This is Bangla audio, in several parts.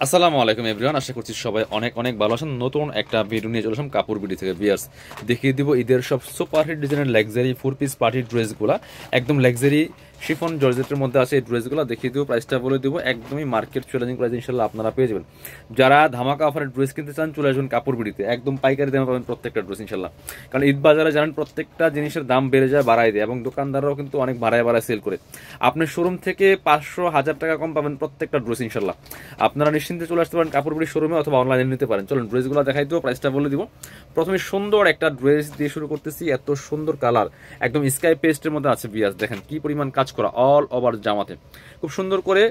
আসসালামু আলাইকুম এভরিওয়ান, আশা করছি সবাই অনেক অনেক ভালো আছেন। নতুন একটা ভিডিও নিয়ে চলে আসলাম কাপড় বিডি থেকে। ভিউয়ার্স, দেখিয়ে দিব ঈদের সব সুপার হিট ডিজাইনের লাক্সারি 4 পিস পার্টি ড্রেসগুলো। একদম লাক্সারি শিফন জর্জেটের মধ্যে আছে এই ড্রেসগুলো। দেখিয়ে দিব, প্রাইসটা বলে দিব, একদমই মার্কেট চ্যালেঞ্জিং প্রাইস ইনশাল্লাহ আপনারা পেয়ে যাবেন। যারা ধামাকা অফারের ড্রেস কিনতে চান চলে আসবেন কাপড় বিডিতে, একদম পাইকারি দামে পাবেন প্রত্যেকটা ড্রেস ইনশাল্লাহ। কারণ ঈদ বাজারে জানেন প্রত্যেকটা জিনিসের দাম বেড়ে যায়, বাড়ায় দেয়, এবং দোকানদাররাও কিন্তু অনেক বাড়ায় সেল করে। আপনার শোরুম থেকে 500-1000 টাকা কম পাবেন প্রত্যেকটা ড্রেস ইনশাল্লাহ। আপনারা নিশ্চিন্তে চলে আসতে পারেন কাপড় বিডি শোরুমে অথবা অনলাইনে নিতে পারেন। চলুন ড্রেসগুলো দেখাই দিব, প্রাইসটা বলে দিব। প্রথমে সুন্দর একটা ড্রেস দিয়ে শুরু করতেছি। এত সুন্দর কালার, একদম স্কাই পেস্টের মধ্যে আছে। বিয়াস দেখেন কি পরিমাণ কাজ করা অল ওভার জামাতে, খুব সুন্দর করে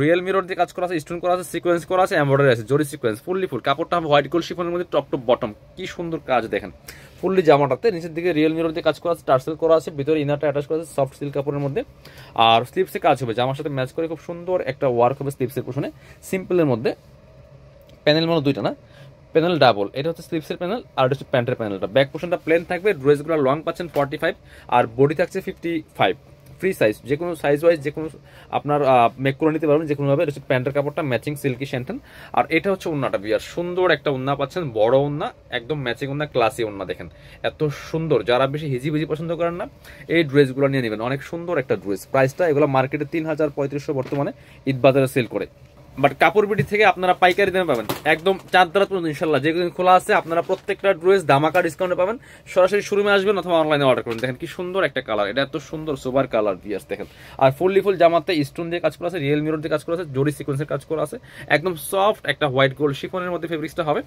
রিয়েল মিরর দিয়ে কাজ করা আছে, স্টোন করা আছে, সিকোয়েন্স করা আছে, এমব্রয়ডারি আছে, জরি সিকোয়েন্স, ফুললি ফুল। কাপড়টা হবে হোয়াইট গোল্ড শিফনের মধ্যে টপ টু বটম। কি সুন্দর কাজ দেখেন, ফুললি জামাটাতে নিচের দিকে রিয়েল মিরর দিয়ে কাজ করা আছে, টার্সেল করা আছে, ভিতরে ইনারটা অ্যাটাচ করা আছে সফট সিল্ক কাপড়ের মধ্যে। আর স্লিপসে কাজ হবে, জামার সাথে ম্যাচ করে খুব সুন্দর একটা ওয়ার্ক হবে স্লিপসের পোশনে, সিম্পলের মধ্যে। প্যানেল মানে দুইটা না, প্যানেল ডাবল। এটা হচ্ছে স্লিপসের প্যানেল, আর এটা হচ্ছে প্যান্টের প্যানেলটা। ব্যাক পোর্শনটা প্লেন থাকবে। ড্রেসগুলো লং পাচ্ছেন 45, আর বডি থাকছে 55। ফ্রি সাইজ, যে কোনো সাইজ ওয়াইজ যে কোনো আপনার মেক করে নিতে পারবেন যে কোনোভাবে। এটা হচ্ছে প্যান্টের কাপড়টা ম্যাচিং সিল্কি শ্যান্টেন। আর এটা হচ্ছে ওন্নাটা। বিয়ার সুন্দর একটা ওন্না পাচ্ছেন, বড় ওন্না, একদম ম্যাচিং ওন্না, ক্লাসি ওন্না। দেখেন এত সুন্দর। যারা বেশি হিজিবিজি পছন্দ করেন না, এই ড্রেসগুলো নিয়ে নেবেন, অনেক সুন্দর একটা ড্রেস। প্রাইসটা এগুলো মার্কেটে 3500 বর্তমানে ঈদ বাজারে সেল করে। বাট কাপড় বিডি থেকে আপনারা পাইকারি দামে পাবেন, একদম চাঁদ রাত পর্যন্ত ইনশাল্লাহ। যেদিন খোলা আছে আপনারা প্রত্যেকটা ড্রেস ধামাকা ডিসকাউন্টে পাবেন। সরাসরি শোরুমে আসবেন অথবা অনলাইনে অর্ডার করুন। দেখেন কি সুন্দর একটা কালার, এটা এত সুন্দর সোবার কালার। বিয়াস দেখেন, আর ফুললি ফুল জামাতে স্টোন দিয়ে কাজ করা আছে, রিয়েল মিরর দিয়ে কাজ করা আছে, জরি সিকোয়েন্সের কাজ করা আছে, একদম সফট একটা হোয়াইট গোল্ড শিফনের মধ্যে ফেব্রিক্সটা হবে।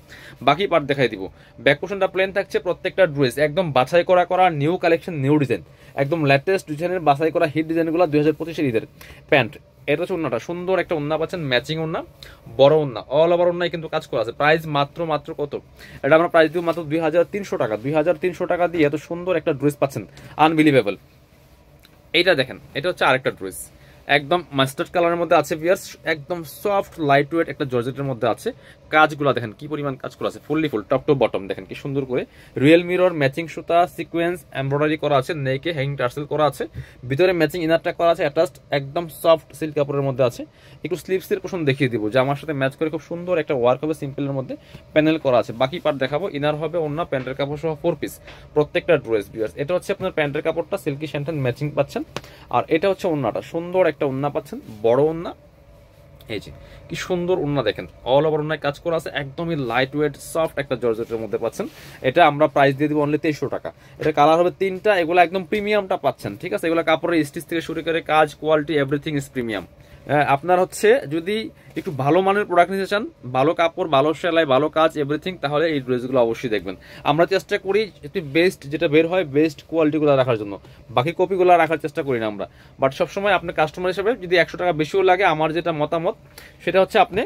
বাকি পার্ট দেখাই দিব। ব্যাক পোর্শনটা প্লেন থাকছে। প্রত্যেকটা ড্রেস একদম বাছাই করা নিউ কালেকশন, নিউ ডিজাইন, একদম লেটেস্ট ডিজাইনের বাছাই করা হিট ডিজাইনগুলো 2025-এর ঈদের প্যান্ট। এটা হচ্ছে ওন্নাটা, সুন্দর একটা ওন্না পাচ্ছেন, ম্যাচিং ওন্না, বড় ওন্না, অল ওভার ওন্নায় কিন্তু কাজ করা আছে। প্রাইস মাত্র কত, এটা আমরা প্রাইস দিব মাত্র 2300 টাকা। 2300 টাকা দিয়ে এত সুন্দর একটা ড্রেস পাচ্ছেন, আনবিলিভেবল। এইটা দেখেন, এটা হচ্ছে আরেকটা ড্রেস, একদম মাস্টার্ড কালারের মধ্যে আছে। ভিয়ার্স একদম সফট লাইট ওয়েট একটা জর্জেটের মধ্যে আছে। কাজগুলো দেখেন কি পরিমাণ কাজ করা আছে, fully full top to bottom. দেখেন কি সুন্দর করে রিয়েল মিরর, ম্যাচিং সুতা, সিকোয়েন্স, এমব্রয়ডারি করা আছে, নেকে হ্যাঙ্গিং টার্সেল করা আছে, ভিতরে ম্যাচিং ইনারটা করা আছে অ্যাটাচড, একদম সফট সিল্ক কাপড়ের মধ্যে আছে। একটু স্লিভসের পোর্শন দেখিয়ে দিব, যে আমার সাথে ম্যাচ করে খুব সুন্দর একটা ওয়ার্ক হবে, সিম্পলের মধ্যে প্যানেল করা আছে। বাকি পার্ট দেখাবো। ইনার হবে অন্য প্যান্টের কাপড় সহ 4 পিস প্রত্যেকটা ড্রেস। ভিউয়ার্স এটা হচ্ছে আপনার প্যান্টের কাপড়টা সিল্কি শ্যান্টেন ম্যাচিং পাচ্ছেন। আর এটা হচ্ছে ওন্নাটা, সুন্দর একটা ওন্না পাচ্ছেন, বড় ওন্না। এই যে কি সুন্দর ওন্না দেখেন, অল ওভার ওন্নায় কাজ করা আছে, একদমই লাইট ওয়েট সফট একটা জর্জেটের মধ্যে পাচ্ছেন। এটা আমরা প্রাইস দিয়ে দিব অনলি 2300 টাকা। এটা কালার হবে 3টা, এগুলো একদম প্রিমিয়ামটা পাচ্ছেন, ঠিক আছে। এগুলো কাপড়ের স্টিচ থেকে শুরু করে কাজ, কোয়ালিটি, এভরিথিং ইজ প্রিমিয়াম। আপনার হচ্ছে যদি একটু ভালো মানের প্রোডাক্ট নিতে চান, ভালো কাপড়, ভালো সেলাই, ভালো কাজ, এভরিথিং, তাহলে এই ড্রেসগুলো অবশ্যই দেখবেন। আমরা চেষ্টা করি একটু বেস্ট যেটা বের হয়, বেস্ট কোয়ালিটিগুলো রাখার জন্য, বাকি কপিগুলো রাখার চেষ্টা করি না আমরা। বাট সবসময় আপনার কাস্টমার হিসেবে যদি 100 টাকা বেশিও লাগে, আমার যেটা মতামত সেটা হচ্ছে আপনি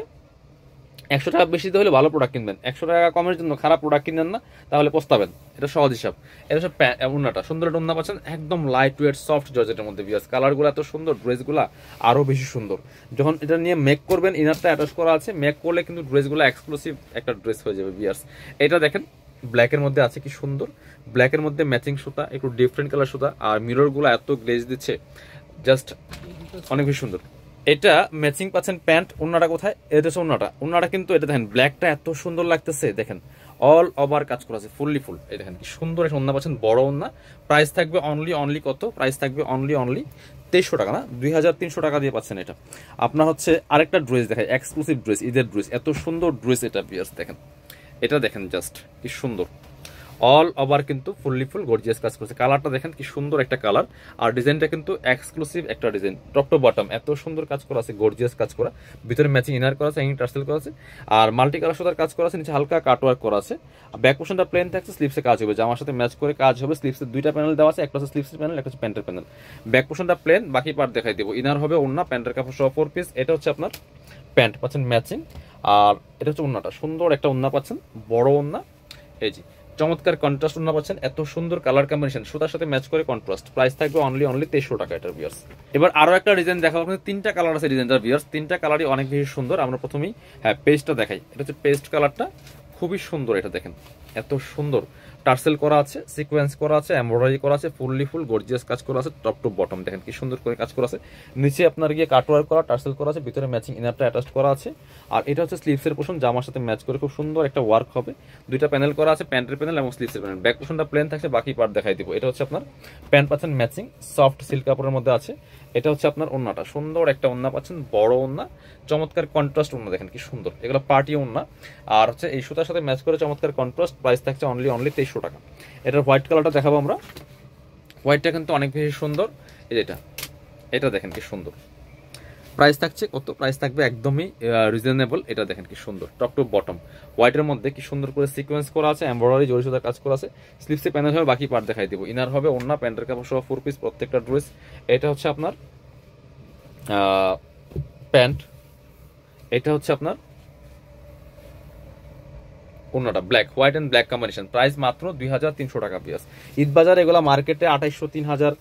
100 টাকা বেশি দিতে হলে ভালো প্রোডাক্ট কিনবেন, 100 টাকা কমের জন্য খারাপ প্রোডাক্ট কিনবেন না, তাহলে পস্তাবেন। এটা সহজ হিসাব। এটা হচ্ছে ওন্নাটা, সুন্দর একটা ওন্না পাচ্ছেন, একদম লাইট ওয়েট সফট জর্জেটের মধ্যে। বিয়াস কালারগুলো এত সুন্দর, ড্রেসগুলো আরো বেশি সুন্দর। যখন এটা নিয়ে মেক করবেন, ইনারটা অ্যাটাচ করা আছে, মেক করলে কিন্তু ড্রেসগুলো এক্সক্লুসিভ একটা ড্রেস হয়ে যাবে। বিয়াস এটা দেখেন ব্ল্যাকের মধ্যে আছে, কি সুন্দর ব্ল্যাকের মধ্যে ম্যাচিং সুতা, একটু ডিফারেন্ট কালার সুতা, আর মিররগুলো এত গ্লেজ দিচ্ছে, জাস্ট অনেক বেশি সুন্দর। এটা ম্যাচিং পাচ্ছেন প্যান্ট। ওন্নাটা কোথায়, এটা হচ্ছে ওন্নাটা। ওন্নাটা কিন্তু এটা দেখেন ব্ল্যাকটা এত সুন্দর লাগতেছে, দেখেন অল ওভার কাজ করা আছে, ফুললি ফুল। এই দেখেন কি সুন্দর একটা ওন্না পাচ্ছেন, বড় ওন্না। প্রাইস থাকবে অনলি কত, প্রাইস থাকবে অনলি 2300 টাকা, না 2300 টাকা দিয়ে পাচ্ছেন এটা। আপনার হচ্ছে আরেকটা ড্রেস দেখায়, এক্সক্লুসিভ ড্রেস, ঈদের ড্রেস, এত সুন্দর ড্রেস এটা। বিয়ার্স দেখেন, এটা দেখেন জাস্ট কি সুন্দর, অল ওভার কিন্তু ফুললি ফুল গর্জিয়াস কাজ করছে। কালারটা দেখেন কি সুন্দর একটা কালার, আর ডিজাইনটা কিন্তু এক্সক্লুসিভ একটা ডিজাইন, টপ টু বটম এত সুন্দর কাজ করা আছে, গর্জিয়াস কাজ করা। ভিতরে ম্যাচিং ইনার করা আছে, হ্যাঙ্গিং টার্সেল করা আছে, আর মাল্টি কালার সুতার কাজ করা আছে, নিচে হালকা কাটওয়ার্ক করা আছে। ব্যাক পোর্শনটা প্লেন থাকছে, স্লিপসে কাজ হবে, জামার সাথে ম্যাচ করে কাজ হবে। স্লিপসের দুইটা প্যানেল দেওয়া আছে, একটা হচ্ছে স্লিপসের প্যানেল, একটা হচ্ছে প্যান্টের প্যানেল। ব্যাক পোর্শনটা প্লেন, বাকি পার্ট দেখাই দেবো। ইনার হবে ওন্না, প্যান্টের কাপড় সহ 4 পিস। এটা হচ্ছে আপনার প্যান্ট পাচ্ছেন ম্যাচিং, আর এটা হচ্ছে ওন্নাটা, সুন্দর একটা ওন্না পাচ্ছেন, বড় ওন্না। এই যে চমৎকার কন্ট্রাস্ট ওন্না পাচ্ছেন, এত সুন্দর কালার কম্বিনেশন, সুতার সাথে ম্যাচ করে কন্ট্রাস্ট। প্রাইস থাকবে অনলি 2300 টাকা এটার। ভিউয়ার্স এবার আরো একটা ডিজাইন দেখাবো, 3টা কালার আছে ডিজাইনটার। ভিউয়ার্স 3টা কালারই অনেক বেশি সুন্দর। আমরা প্রথমেই পেস্টটা দেখাই। এটা হচ্ছে পেস্ট কালারটা, খুবই সুন্দর। এটা দেখেন এত সুন্দর টার্সেল করা আছে, সিকোয়েন্স করা আছে, এমব্রয়ডারি করা আছে, ফুল গর্জিয়াস কাজ করা আছে, টপ টু বটম দেখেন কি সুন্দর করে কাজ করা আছে। নিচে আপনার গিয়ে কাটওয়ার্ক করা, টার্সেল করা আছে, ভিতরে ম্যাচিং ইনারটা অ্যাটাচ করা আছে। আর এটা হচ্ছে স্লিভসের পোর্শন, জামার সাথে ম্যাচ করে খুব সুন্দর একটা ওয়ার্ক হবে। দুইটা প্যানেল করা আছে, প্যান্টের প্যানেল এবং স্লিভসের প্যানেল। ব্যাক পোর্শনটা প্লেন থাকছে, বাকি পার্ট দেখাই দিব। এটা হচ্ছে আপনার প্যান্ট পাচ্ছেন ম্যাচিং সফট সিল্ক কাপড়ের মধ্যে আছে। এটা হচ্ছে আপনার ওন্নাটা, সুন্দর একটা ওন্না পাচ্ছেন, বড় ওন্না, চমৎকার কন্ট্রাস্ট ওন্না দেখেন কি সুন্দর, এগুলো পার্টি ওন্না। আর হচ্ছে এই সুতার সাথে ম্যাচ করে চমৎকার কন্ট্রাস্ট। প্রাইস থাকছে অনলি 2300 টাকা। এটার হোয়াইট কালারটা দেখাবো আমরা। হোয়াইটটা কিন্তু অনেক বেশি সুন্দর। এই যেটা, এটা দেখেন কি সুন্দর। প্রাইস থাকছে কত? প্রাইস থাকবে একদমই রিজনেবল। এটা দেখেন কি সুন্দর, টপ টু বটম হোয়াইটের মধ্যে কি সুন্দর করে সিকোয়েন্স করা আছে, এমব্রয়ডারি জরি সুতার কাজ করা আছে। স্লিভসে প্যানেল হবে, বাকি পার্ট দেখাই দিব। ইনার হবে, ওন্না, প্যান্টের কাপড় সহ 4 পিস প্রত্যেকটা ড্রেস। এটা হচ্ছে আপনার প্যান্ট, এটা হচ্ছে আপনার ওন্নাটা black, white and black combination. Price মাত্র 2300 টাকা পিস। ঈদ বাজার এগুলা মার্কেটে 2800 3000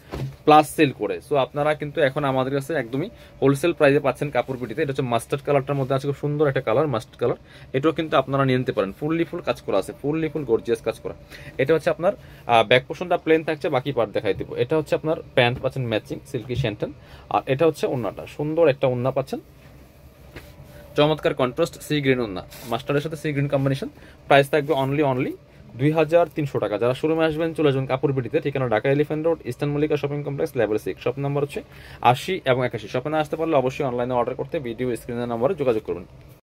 প্লাস সেল করে। সো আপনারা কিন্তু এখন আমাদের কাছে একদমই হোলসেল প্রাইসে পাচ্ছেন কাপড় বিটিতে। এটা হচ্ছে মাস্টার্ড কালারটার মধ্যে আছে, খুব সুন্দর একটা কালার মাস্টার্ড কালার। এটাও কিন্তু আপনারা নিয়ে নিতে পারেন। ফুল কাজ করা আছে, ফুল গর্জিয়াস কাজ করা। এটা হচ্ছে আপনার ব্যাক পোর্শনটা প্লেন থাকছে, বাকি পার্ট দেখাই দিব। এটা হচ্ছে আপনার প্যান্ট পাচ্ছেন ম্যাচিং সিল্কি শ্যান্টেন। আর এটা হচ্ছে ওন্নাটা, সুন্দর একটা ওন্না পাচ্ছেন, চমৎকার কন্ট্রাস্ট সি গ্রিন ওন্না, মাস্টারের সাথে সি গ্রিন কম্বিনেশন। প্রাইস থাকবে অনলি 2300 টাকা। যারা শোরুমে আসবেন চলে যাবেন কাপড় বিটিতে, ঠিকানা Dhaka elephant road, eastern Mallika shopping complex, level 6, shop number হচ্ছে 80 এবং 81। শপে না আসতে পারলে অবশ্যই অনলাইনে অর্ডার করতে ভিডিও স্ক্রিনের নম্বরে যোগাযোগ করবেন।